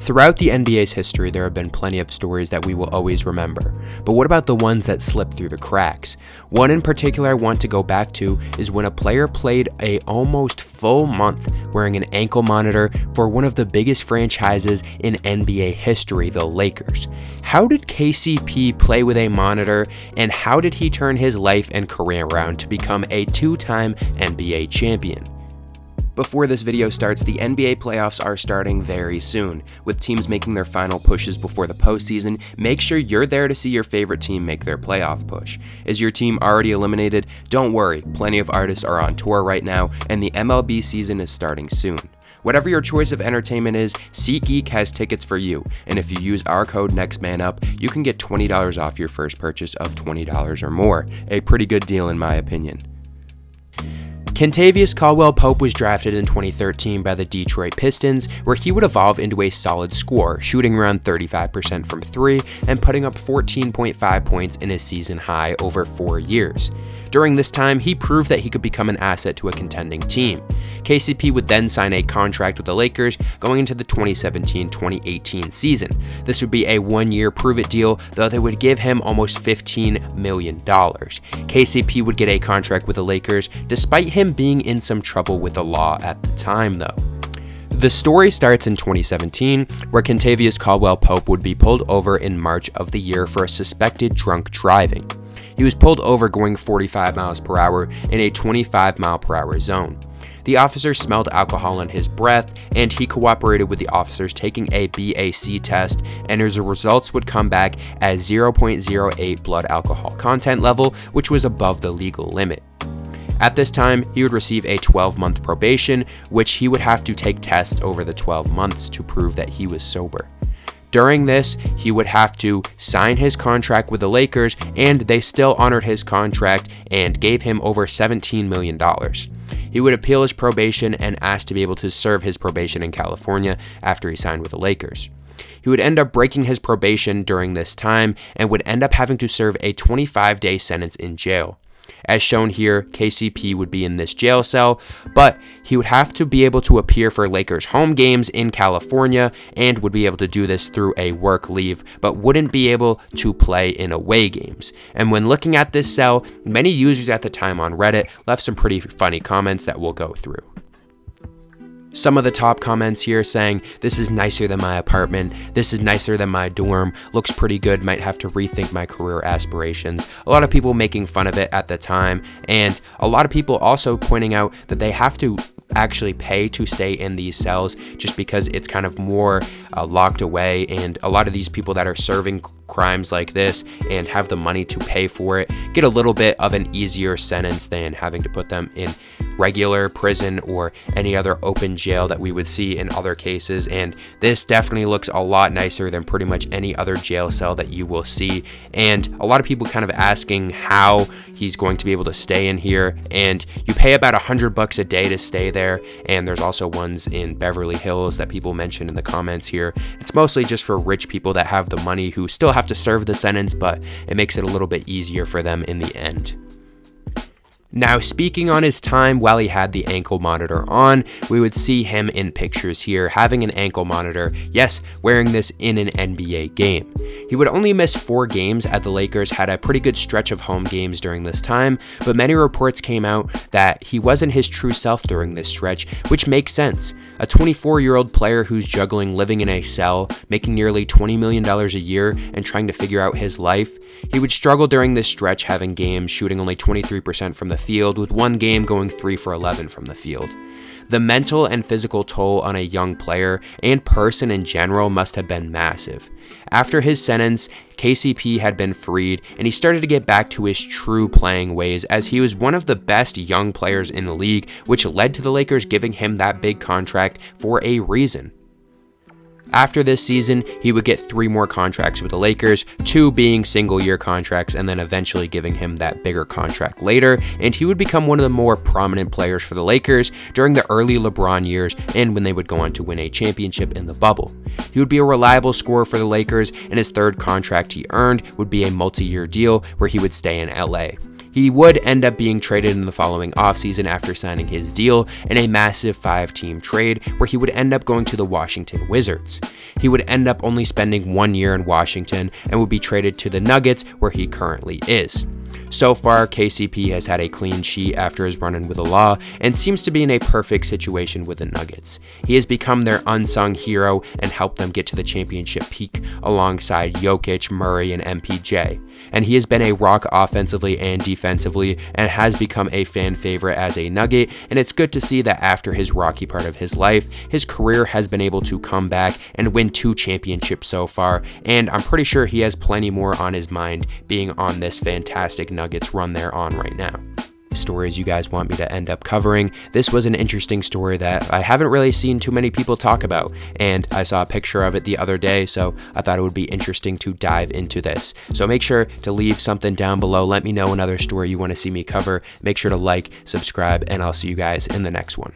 Throughout the NBA's history, there have been plenty of stories that we will always remember. But what about the ones that slip through the cracks? One in particular I want to go back to is when a player played a almost full month wearing an ankle monitor for one of the biggest franchises in NBA history, the Lakers. How did KCP play with a monitor, and how did he turn his life and career around to become a two-time NBA champion? Before this video starts, the NBA playoffs are starting very soon. With teams making their final pushes before the postseason, make sure you're there to see your favorite team make their playoff push. Is your team already eliminated? Don't worry, plenty of artists are on tour right now, and the MLB season is starting soon. Whatever your choice of entertainment is, SeatGeek has tickets for you, and if you use our code NEXTMANUP, you can get $20 off your first purchase of $20 or more. A pretty good deal in my opinion. Kentavious Caldwell-Pope was drafted in 2013 by the Detroit Pistons, where he would evolve into a solid scorer, shooting around 35% from 3 and putting up 14.5 points in his season high over 4 years. During this time, he proved that he could become an asset to a contending team. KCP would then sign a contract with the Lakers going into the 2017-2018 season. This would be a one-year prove-it deal, though they would give him almost $15 million. KCP would get a contract with the Lakers, despite him being in some trouble with the law at the time, though. The story starts in 2017, where Kentavious Caldwell-Pope would be pulled over in March of the year for a suspected drunk driving. He was pulled over going 45 miles per hour in a 25 mile per hour zone. The officer smelled alcohol in his breath, and he cooperated with the officers taking a BAC test, and his results would come back as 0.08 blood alcohol content level, which was above the legal limit. At this time, he would receive a 12-month probation, which he would have to take tests over the 12 months to prove that he was sober. During this, he would have to sign his contract with the Lakers, and they still honored his contract and gave him over $17 million. He would appeal his probation and ask to be able to serve his probation in California after he signed with the Lakers. He would end up breaking his probation during this time and would end up having to serve a 25-day sentence in jail. As shown here, KCP would be in this jail cell, but he would have to be able to appear for Lakers home games in California and would be able to do this through a work leave, but wouldn't be able to play in away games. And when looking at this cell, many users at the time on Reddit left some pretty funny comments that we'll go through. Some of the top comments here saying, "This is nicer than my apartment, this is nicer than my dorm, looks pretty good, might have to rethink my career aspirations." A lot of people making fun of it at the time, and a lot of people also pointing out that they have to actually pay to stay in these cells just because it's kind of more locked away, and a lot of these people that are serving crimes like this and have the money to pay for it get a little bit of an easier sentence than having to put them in regular prison or any other open jail that we would see in other cases. And this definitely looks a lot nicer than pretty much any other jail cell that you will see, and a lot of people kind of asking how he's going to be able to stay in here. And you pay about $100 a day to stay there, and there's also ones in Beverly Hills that people mentioned in the comments here. It's mostly just for rich people that have the money who still have to serve the sentence, but it makes it a little bit easier for them in the end. Now, speaking on his time while he had the ankle monitor on, we would see him in pictures here having an ankle monitor, yes, wearing this in an NBA game. He would only miss 4 games as the Lakers had a pretty good stretch of home games during this time, but many reports came out that he wasn't his true self during this stretch, which makes sense. A 24-year-old player who's juggling living in a cell, making nearly $20 million a year, and trying to figure out his life, he would struggle during this stretch, having games shooting only 23% from the field, with one game going 3 for 11 from the field. The mental and physical toll on a young player and person in general must have been massive. After his sentence, KCP had been freed, and he started to get back to his true playing ways, as he was one of the best young players in the league, which led to the Lakers giving him that big contract for a reason. After this season, he would get 3 more contracts with the Lakers, 2 being single-year contracts, and then eventually giving him that bigger contract later, and he would become one of the more prominent players for the Lakers during the early LeBron years and when they would go on to win a championship in the bubble. He would be a reliable scorer for the Lakers, and his 3rd contract he earned would be a multi-year deal where he would stay in LA. He would end up being traded in the following offseason after signing his deal in a massive 5-team trade where he would end up going to the Washington Wizards. He would end up only spending 1 year in Washington and would be traded to the Nuggets, where he currently is. So far, KCP has had a clean sheet after his run-in with the law and seems to be in a perfect situation with the Nuggets. He has become their unsung hero and helped them get to the championship peak alongside Jokic, Murray, and MPJ. And he has been a rock offensively and defensively and has become a fan favorite as a Nugget, and it's good to see that after his rocky part of his life, his career has been able to come back and win 2 championships so far, and I'm pretty sure he has plenty more on his mind being on this fantastic Nuggets run they're on right now. Stories you guys want me to end up covering. This was an interesting story that I haven't really seen too many people talk about, and I saw a picture of it the other day, so I thought it would be interesting to dive into this. So make sure to leave something down below. Let me know another story you want to see me cover. Make sure to like, subscribe, and I'll see you guys in the next one.